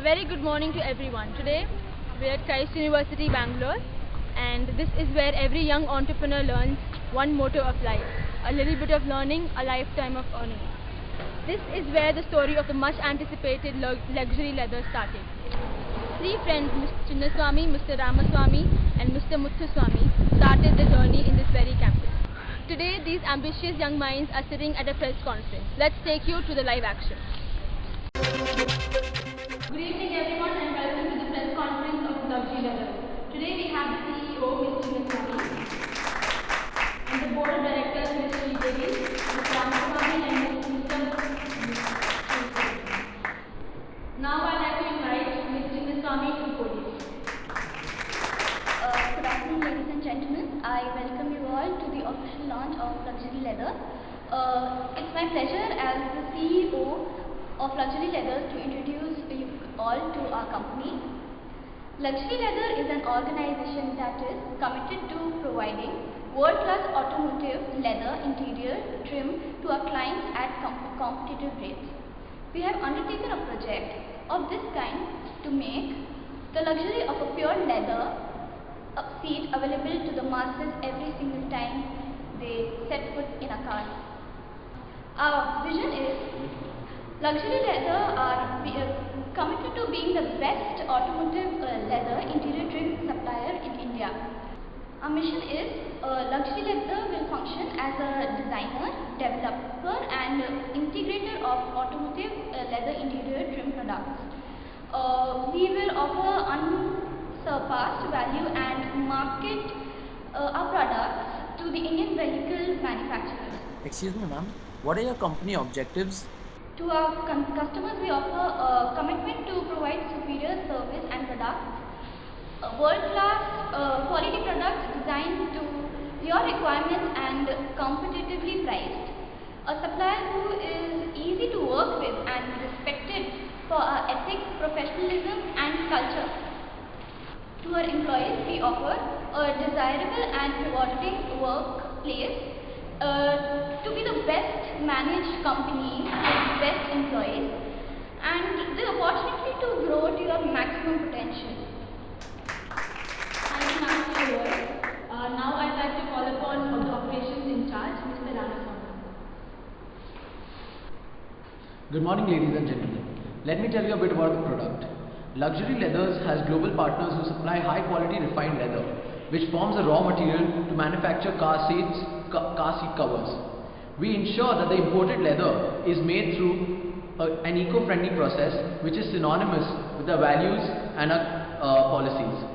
very good morning to everyone. Today we are at Christ University, Bangalore, and this is where every young entrepreneur learns one motto of life: a little bit of learning, a lifetime of earning. This is where the story of the much anticipated luxury leather started. Three friends, Mr. Chinnaswamy, Mr. Ramaswamy, and Mr. Muthuswamy, started the journey in this very campus. Today, these ambitious young minds are sitting at a press conference. Let's take you to the live action. Good evening everyone and welcome to the press conference of Luxury Leather. Today we have the CEO, Mr. Chinnaswamy, and the board of directors, Ms. Sridevi, Mr. Ramaswamy and Mr. Muthuswamy. Now I'd like to invite Mr. Chinnaswamy to the podium. Good afternoon, ladies and gentlemen. I welcome you all to the official launch of Luxury Leather. It's my pleasure as the CEO of Luxury Leathers to introduce you all to our company. Luxury Leather is an organization that is committed to providing world-class automotive leather interior trim to our clients at competitive rates. We have undertaken a project of this kind to make the luxury of a pure leather seat available to the masses every single time they set foot in a car. Our vision is Luxury Leather are committed to being the best automotive leather interior trim supplier in India. Our mission is Luxury Leather will function as a designer, developer and integrator of automotive leather interior trim products. We will offer unsurpassed value and market our products to the Indian vehicle manufacturers. Excuse me, ma'am. What are your company objectives? To our customers, we offer a commitment to provide superior service and products, world-class quality products designed to your requirements and competitively priced. A supplier who is easy to work with and respected for our ethics, professionalism and culture. To our employees, we offer a desirable and rewarding workplace to be the best managed company with best employees and the opportunity to grow to your maximum potential. Thank you, ma'am, for your words. Now I'd like to call upon the operations in charge, Mr. Ramaswamy. Good morning, ladies and gentlemen. Let me tell you a bit about the product. Luxury Leathers has global partners who supply high quality refined leather, which forms a raw material to manufacture car seat covers. We ensure that the imported leather is made through an eco-friendly process which is synonymous with the values and our policies.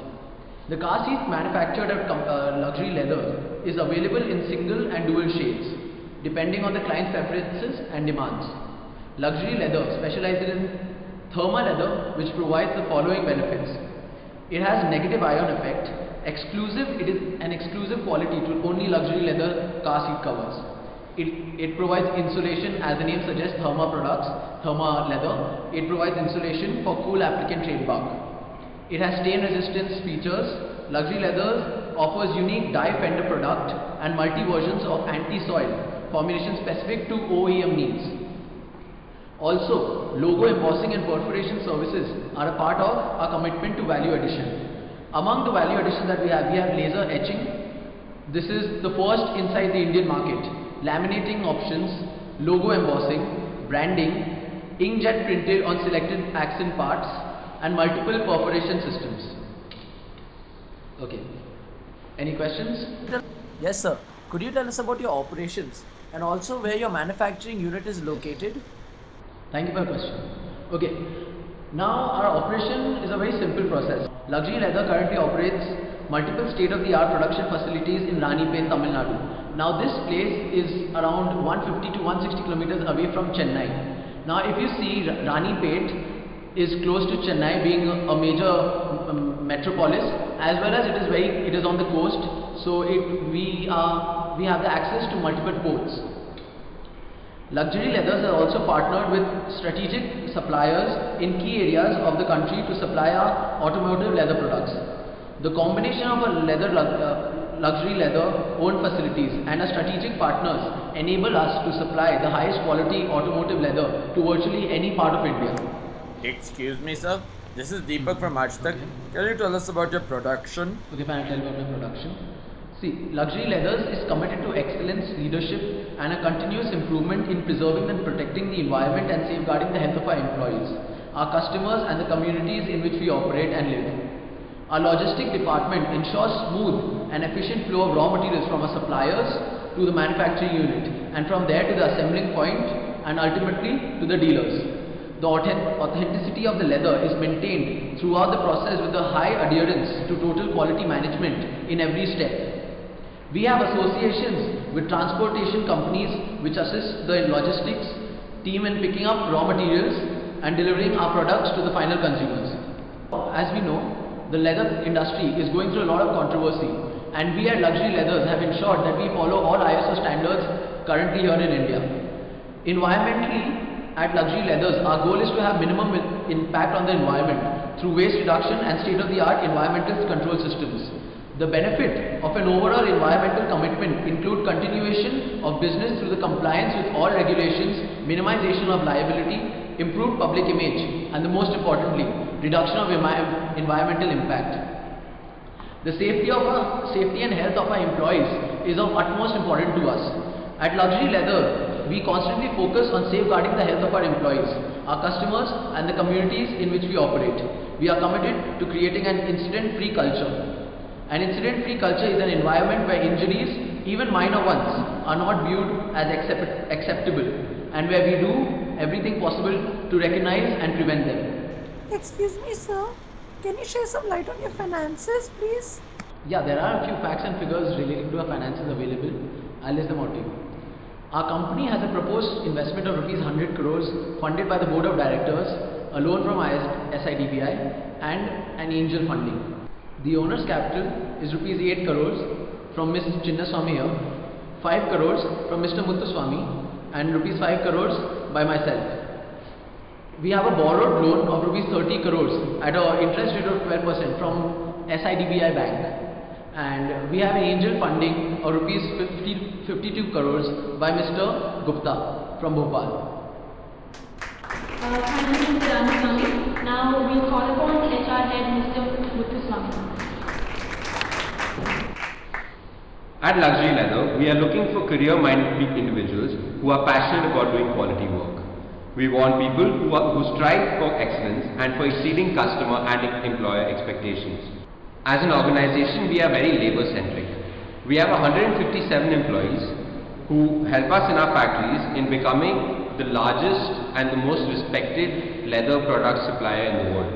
The car seat manufactured at Luxury Leather is available in single and dual shades depending on the client's preferences and demands. Luxury Leather specializes in thermal leather, which provides the following benefits. It has negative ion effect. It is an exclusive quality to only Luxury Leather car seat covers. It provides insulation, as the name suggests, thermal leather. It provides insulation for cool applicant trademark. It has stain resistance features. Luxury Leathers offers unique dye fender product and multi versions of anti-soil formulation specific to OEM needs. Also, logo embossing and perforation services are a part of our commitment to value addition. Among the value additions that we have laser etching. This is the first inside the Indian market. Laminating options, logo embossing, branding, inkjet printed on selected accent parts, and multiple perforation systems. Okay. Any questions? Yes, sir. Could you tell us about your operations and also where your manufacturing unit is located? Thank you for your question. Okay. Now our operation is a very simple process. Luxury Leather currently operates multiple state-of-the-art production facilities in Ranipet, Tamil Nadu. Now this place is around 150 to 160 kilometers away from Chennai. Now if you see, Ranipet is close to Chennai, being a major metropolis, as well as it is on the coast, so we have the access to multiple ports. Luxury Leathers are also partnered with strategic suppliers in key areas of the country to supply our automotive leather products. The combination of a Luxury Leather owned facilities and our strategic partners enable us to supply the highest quality automotive leather to virtually any part of India. Excuse me, sir. This is Deepak from Ajtak. Can you tell us about your production? Okay, fine, I'll tell you about my production. See, Luxury Leathers is committed to excellence, leadership, and a continuous improvement in preserving and protecting the environment and safeguarding the health of our employees, our customers, and the communities in which we operate and live. Our logistic department ensures smooth and efficient flow of raw materials from our suppliers to the manufacturing unit, and from there to the assembling point, and ultimately to the dealers. The authenticity of the leather is maintained throughout the process with a high adherence to total quality management in every step. We have associations with transportation companies which assist the logistics team in picking up raw materials and delivering our products to the final consumers. As we know, the leather industry is going through a lot of controversy, and we at Luxury Leathers have ensured that we follow all ISO standards currently here in India. Environmentally, at Luxury Leathers, our goal is to have minimum impact on the environment through waste reduction and state-of-the-art environmental control systems. The benefit of an overall environmental commitment include continuation of business through the compliance with all regulations, minimization of liability, improved public image, and the most importantly, reduction of environmental impact. The safety and health of our employees is of utmost importance to us. At Luxury Leather, we constantly focus on safeguarding the health of our employees, our customers, and the communities in which we operate. We are committed to creating an incident-free culture. An incident-free culture is an environment where injuries, even minor ones, are not viewed as acceptable, and where we do everything possible to recognize and prevent them. Excuse me, sir. Can you shed some light on your finances, please? Yeah, there are a few facts and figures relating to our finances available. I'll list them out to you. Our company has a proposed investment of rupees 100 crores funded by the board of directors, a loan from SIDBI, and an angel funding. The owner's capital is rupees 8 crores from Ms. Chinnaswamy here, 5 crores from Mr. Muthuswamy, and rupees 5 crores by myself. We have a borrowed loan of rupees 30 crores at an interest rate of 12% from SIDBI Bank. And we have an angel funding of rupees 52 crores by Mr. Gupta from Bhopal. Thank you, Mr. Ramaswamy. Now we call upon HR head Mr. Muthuswamy. At Luxury Leather, we are looking for career-minded individuals who are passionate about doing quality work. We want people who strive for excellence and for exceeding customer and employer expectations. As an organization, we are very labor-centric. We have 157 employees who help us in our factories in becoming the largest and the most respected leather product supplier in the world.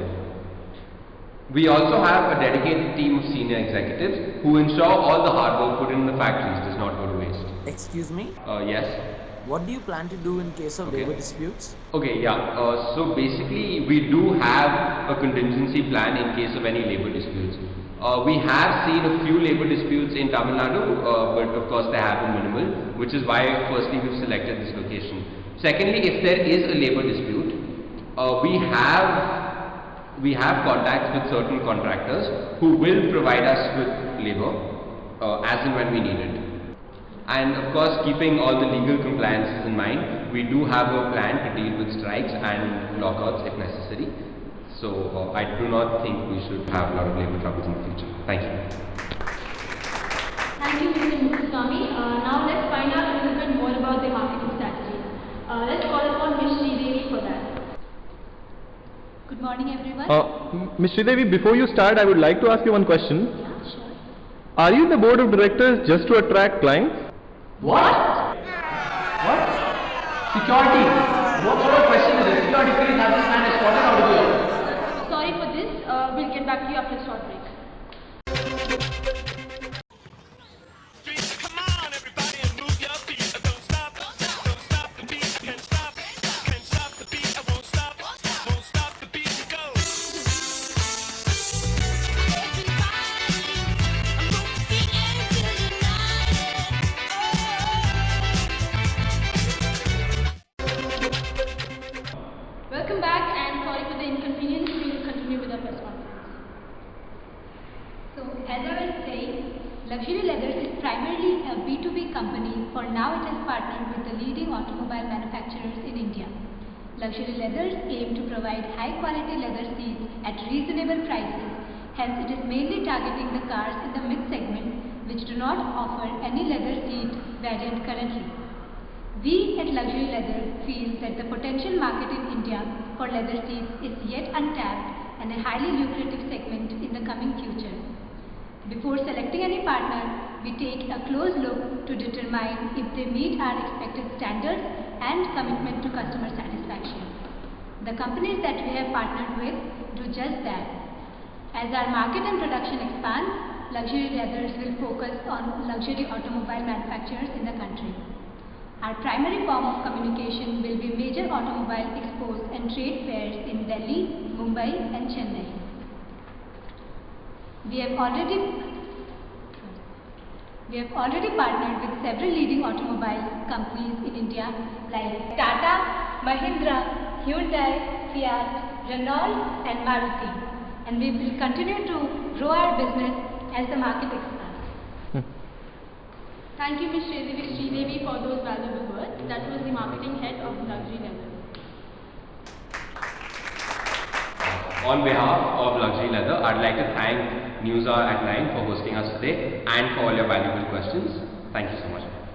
We also have a dedicated team of senior executives who ensure all the hard work put in the factories does not go to waste. Excuse me? Yes? What do you plan to do in case of labor disputes? Okay, yeah. So basically, we do have a contingency plan in case of any labor disputes. We have seen a few labor disputes in Tamil Nadu, but of course they have been minimal, which is why firstly we've selected this location. Secondly, if there is a labor dispute, we have contacts with certain contractors who will provide us with labor as and when we need it. And of course, keeping all the legal compliances in mind, we do have a plan to deal with strikes and lockouts if necessary. So I do not think we should have a lot of labor troubles in the future. Thank you. Thank you, Mr. Muthuswamy. Now let's find out a little bit more about the marketing strategy. Let's call upon Ms. Sridevi for that. Good morning, everyone. Ms. Sridevi, before you start, I would like to ask you one question. Yeah, sure. Are you in the board of directors just to attract clients? What? Security. What sort of question is this? Security, please have this man escorted out of here. Sorry for this. We'll get back to you after a short break. Come on, everybody, and move your feet. Don't stop the beat. Can't stop the beat. I won't stop the beat. Go. Welcome back, and sorry for the inconvenience. We will continue with our press conference. So, as I was saying, Luxury Leathers is primarily a B2B company. For now, it has partnered with the leading automobile manufacturers in India. Luxury Leathers aim to provide high-quality leather seats at reasonable prices. Hence, it is mainly targeting the cars in the mid-segment which do not offer any leather seat variant currently. We at Luxury Leather feel that the potential market in India for leather seats is yet untapped and a highly lucrative segment in the coming future. Before selecting any partner, we take a close look to determine if they meet our expected standards and commitment to customer satisfaction. The companies that we have partnered with do just that. As our market and production expands, Luxury Leathers will focus on luxury automobile manufacturers in the country. Our primary form of communication will be major automobile expos and trade fairs in Delhi, Mumbai and Chennai. We have already partnered with several leading automobile companies in India like Tata, Mahindra, Hyundai, Fiat, Renault and Maruti, and we will continue to grow our business as the market expands. Thank you, Ms. Sridevi, for those valuable words. That was the marketing head of Luxury Leather. On behalf of Luxury Leather, I'd like to thank Newshour at 9 for hosting us today and for all your valuable questions. Thank you so much.